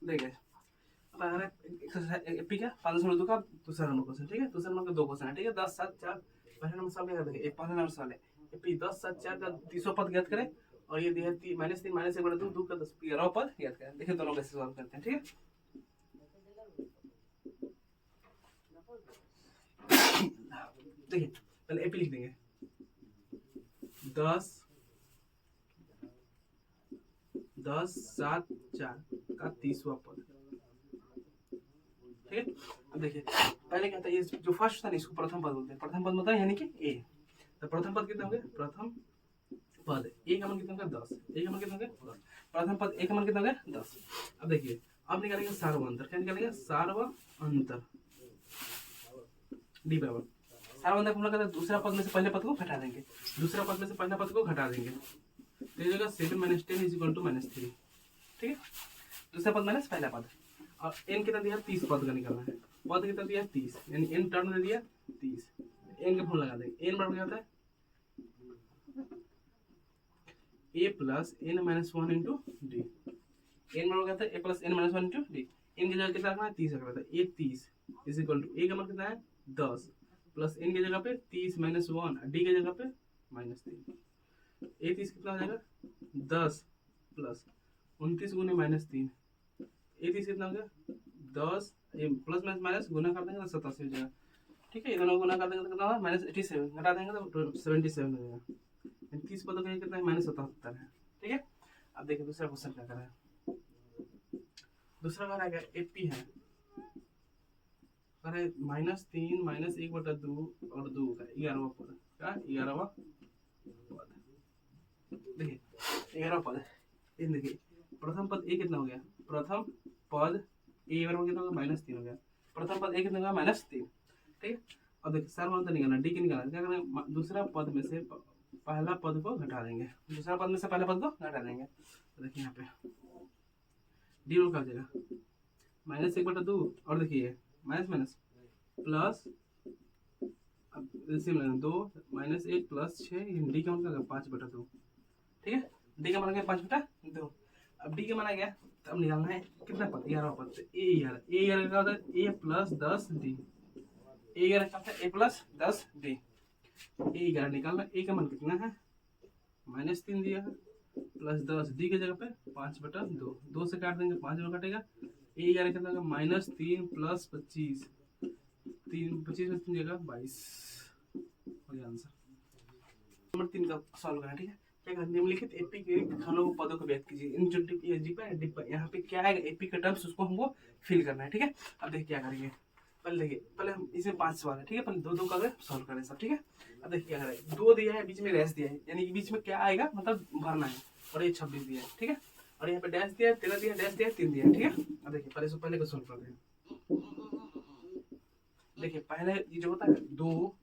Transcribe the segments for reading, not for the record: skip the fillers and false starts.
देखिए अब अगर एपी क्या 502 का दूसरा नंबर क्वेश्चन, ठीक है, दूसरा नंबर का 2 क्वेश्चन है, ठीक है, 10 7 4 पहले नंबर सवाल क्या देखिए, एक पहला नंबर सवाल है एपी 10 7 4 का 30वां पद ज्ञात करें और ये दिया है -3 -1 बटा 2 2 का 11वां पद ज्ञात करें। देखिए दोनों कैसे सॉल्व करते हैं, ठीक है। देखिए पहले एपी लिख देंगे 10 7 4 का 30वां पद, ठीक है। अब देखिए पहले क्या था, ये जो फर्स्ट था ना इसको प्रथम पद बोलते हैं, प्रथम पद मतलब यानी कि ए। तो प्रथम पद कितना हो गया, प्रथम पद ए का मान कितना हो गया 10, ए का मान कितना हो गया 10, प्रथम पद ए का मान कितना हो गया 10। अब देखिए अब निकालेंगे सार्वअंतर, क्या निकालेंगे सार्वअंतर डी बराबर सार्वअंतर को हम लोग दूसरा पद में से पहले पद को घटा देंगे, दूसरा पद में से पहला पद को घटा देंगे तो ये जगह 7 - 10 = -3, ठीक है। दूसरा पद माइनस पहला पद और n कितना दिया 30 पद का निकालना है, पद कितना दिया 30 यानी n टर्म दे दिया 30, n का फॉर्मूला लगा देंगे, n बराबर क्या होता है a + n - 1 × d, n बराबर क्या होता है a + n - 1 × d, n की जगह कितना रखना है 30 रखना था, a 30 = a का मान कितना है 10 प्लस n की जगह पे 30 - 1 d की जगह पे -3, a 30 कितना हो जाएगा 10 प्लस 29 × -3, ए 30 कितना हो गया 10 प्लस माइनस गुना कर देंगे तो 87 हो जाएगा, ठीक है। ये दोनों गुना कर देंगे तो कितना होगा -87, घटा देंगे तो 77 हो जाएगा, 30 पदों का कितना है -77 है, ठीक है। अब देखिए दूसरा क्वेश्चन क्या कर रहा है, दूसरा कह रहा है एपी है करे -3 -1 बटा 2 और 2 का 11वां पद का 11वां पद, देखिए 11वां पद ये देखिए प्रथम पद ए कितना हो गया, प्रथम पद ए बराबर कितना होगा -3 हो गया, प्रथम पद ए कितना होगा -3, ठीक है। अब देखिए सार्वअंतर निकालना डी की निकालना, क्या करेंगे दूसरा पद में से पहला पद को घटा देंगे, दूसरा पद में से पहला पद को घटा देंगे तो देखिए यहाँ पे डी रोल का हो जाएगा -1 बटा 2 और देखिए माइनस प्लस अब 2 -1 प्लस 6 डी का मान 5 बटा 2, ठीक है। डी का मान गया 5 बटा 2, अब डी का माना गया तो अब निकालना है कितना पद 11वां पद, ए 11 का होता है a + 10 d, ए 11 का होता है a + 10 d, ए 11 निकालना, ए का मान कितना है -3 दिया है प्लस 10 डी की जगह पे 5 बटा 2, 2 से काट देंगे 5 में कटेगा, ए 11 कितना होगा -3 प्लस 25, 3 25 में 3 जगह 22 हो गया आंसर। नंबर 3 का सॉल्व करना, ठीक है। क्या करना, निम्नलिखित एपी के खानों पदों को व्यक्त कीजिए, इन जो डिब्बा यहाँ पे क्या है एपी का टर्म्स उसको हमको फिल करना है, ठीक है। अब देखिए क्या करेंगे, पहले देखिए पहले हम इसमें 5 सवाल है, ठीक है, पहले 2 का सॉल्व करें सब, ठीक है। अब देखिए क्या करें 2 दिया है बीच में डैश दिया है यानी कि बीच में क्या आएगा मतलब भरना है और ये 26 दिया है, ठीक है, और यहाँ पे डैश दिया है 13 दिया है डैश दिया है 3 दिया है, ठीक है। अब देखिए पहले को सॉल्व करते हैं, देखिए पहले ये जो होता है 2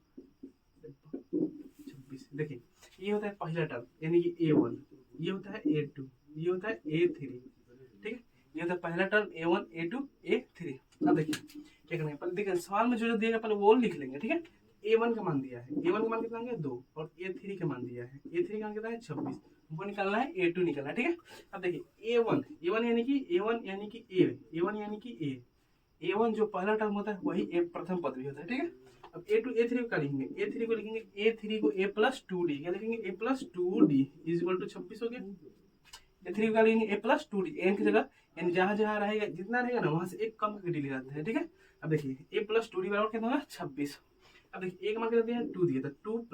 26, देखिए ये होता है पहला टर्म यानी कि a1, ये होता है a2, ये होता है a3, ठीक है, ये होता है पहला टर्म a1 a2 a3। अब देखिए क्या करेंगे, पहले देखिए सवाल में जो दिया पहले वो लिख लेंगे, ठीक है। a1 का मान दिया है, a1 का मान कितना है 2 और a3 का मान दिया है, a3 का मान कितना है 26, हमको निकालना है a2 निकालना है, ठीक है। अब देखिए a1 यानी कि a1 यानी कि a, a1 यानी कि a1 जो पहला टर्म होता है वही a प्रथम पद भी होता है, ठीक है। अब a2 a3 को क्या लिखेंगे, a3 को लिखेंगे a3 को a + 2d, क्या लिखेंगे a + 2d = 26 हो गया, a3 को क्या लिखेंगे a + 2d, n की जगह यानी जहां जहां रहेगा जितना रहेगा ना वहां से एक कम करके डी ले जाते हैं, ठीक है। अब देखिए a + 2d बराबर कितना होगा 26, अब देखिए एक मान कितना दिया है 2 दिया था, 2 +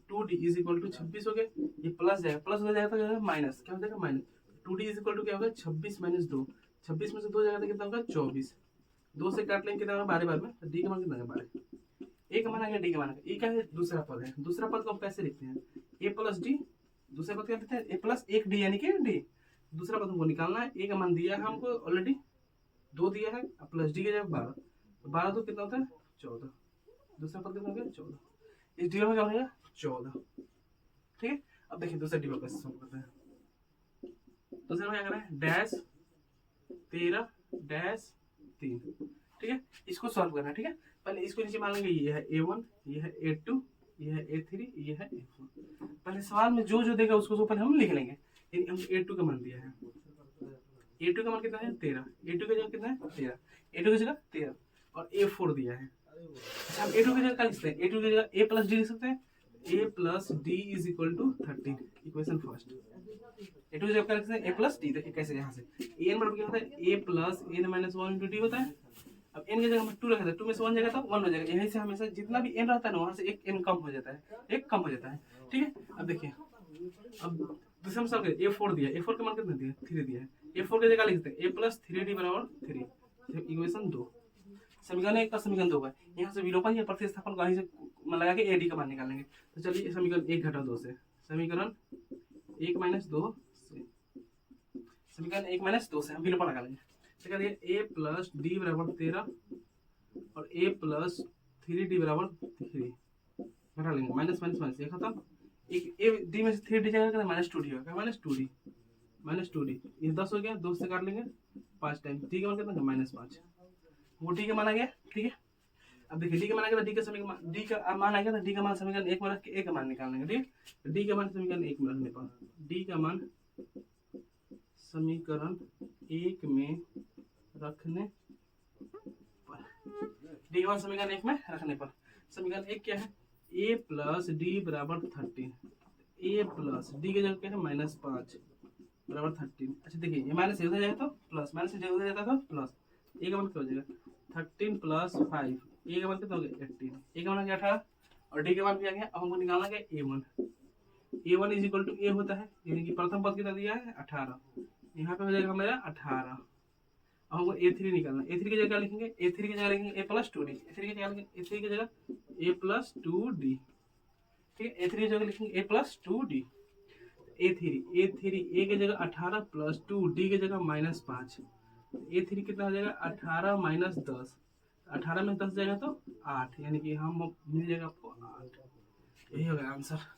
2d = 26 हो गया, ये प्लस जाएगा प्लस हो जाएगा तो माइनस क्या हो जाएगा माइनस, 2d = क्या होगा 26 - 2, 26 में से 2 जाएगा तो कितना होगा 24, 2 से काट लेंगे कितना होगा 12 बार में, तो डी का मान कितना है 12, ए का मान आ गया डी का मान, ए क्या है दूसरा पद है, दूसरा पद को हम कैसे लिखते हैं a + d, दूसरा पद क्या लिखते हैं a + 1d यानी कि d, दूसरा पद हमको निकालना है, ए का मान दिया है हमको ऑलरेडी 2 दिया है प्लस डी की जगह 12, तो 12 तो कितना होता है 14, दूसरा पद कितना हो गया 14, इस डी में क्या हो गया 14, ठीक है। अब देखिए दूसरा डी कैसे सॉल्व करते हैं, दूसरा में क्या करें डैश 13 डैश 3, ठीक है, इसको सॉल्व करना है, ठीक है। पहले इसको नीचे मान लेंगे ये है a1, ये है a2, ये है a3, ये है a4, पहले सवाल में जो जो देगा उसको पहले हम लिख लेंगे, हम a2 का मान दिया है A2 का मान कितना है 13, A2 की जगह कितना है 13, A2 की जगह 13 और A4 दिया है। अच्छा हम A2 की जगह क्या लिख सकते हैं, A2 की जगह A प्लस डी लिख सकते हैं, A plus D is equal to 13, equation first. A2 की जगह क्या लिख सकते हैं A प्लस डी, देखिए कैसे यहाँ से n बराबर क्या होता है A plus n minus 1 into D होता है। अब n की जगह हम 2 रखा था, 2 में से 1 जाएगा तो 1 हो जाएगा, यहीं से हमेशा जितना भी n रहता है ना वहाँ से एक n कम हो जाता है, एक कम हो जाता है, ठीक है। अब देखिए अब दूसरा मिसाल करिए A4 दिया, A4 का मान कितना दिया 3 दिया है, A4 की जगह लिखते हैं A प्लस 3d बराबर 3, इक्वेशन 2। समीकरण 1 का समीकरण 2 है, यहाँ से विलोपन या प्रतिस्थापन कहीं से लगा के AD का मान निकालेंगे। तो चलिए समीकरण 1 घटा 2 से, समीकरण 1 माइनस 2 से, समीकरण 1 माइनस 2 से हम विलोपन लगा लेंगे। तो क्या दिया A प्लस डी बराबर 13 और A प्लस 3d बराबर 3, घटा लेंगे, माइनस माइनस माइनस ये खत्म, एक ए डी में से 3d जाएगा माइनस 2d होगा, माइनस 2d ये 10 हो गया, 2 से काट लेंगे 5 टाइम, डी का मान कितना माइनस 5, वो डी का मान आ गया, ठीक है। अब देखिए डी का मान आ गया, डी का समीकरण डी का मान आ गया तो डी का मान समीकरण 1 में रख के ए का मान निकाल लेंगे, ठीक है। डी का मान समीकरण 1 में रखने पर, डी का मान समीकरण 1 में रखने पर, डी का मान समीकरण 1 में रखने पर समीकरण 1 क्या है A प्लस डी बराबर 13, A प्लस डी की जगह क्या है माइनस 5 बराबर 13। अच्छा देखिए ये माइनस इधर जाएगा तो प्लस, माइनस इधर जाता तो प्लस, ए का मान क्या हो जाएगा 13 प्लस 5, ए का मान कितना हो गया 18, ए का मान क्या 18 और डी का मान क्या गया, अब हमको निकालना क्या A1, A1 is equal to ए होता है, यानी कि प्रथम पद कितना दिया है 18, यहाँ पे हो जाएगा मेरा 18। अब हमको A3 निकालना, A3 की जगह लिखेंगे, A3 की जगह लिखेंगे A प्लस 2d, A3 की जगह लिखेंगे A3 की जगह A प्लस 2d, ठीक है। A3 की जगह लिखेंगे A plus 2d, A3 A की जगह 18 प्लस 2 D की जगह माइनस 5, A3 कितना हो जाएगा 18 माइनस 10, 18 में 10 जाएगा तो 8, यानी कि हम मिल जाएगा आपको 8, यही होगा आंसर।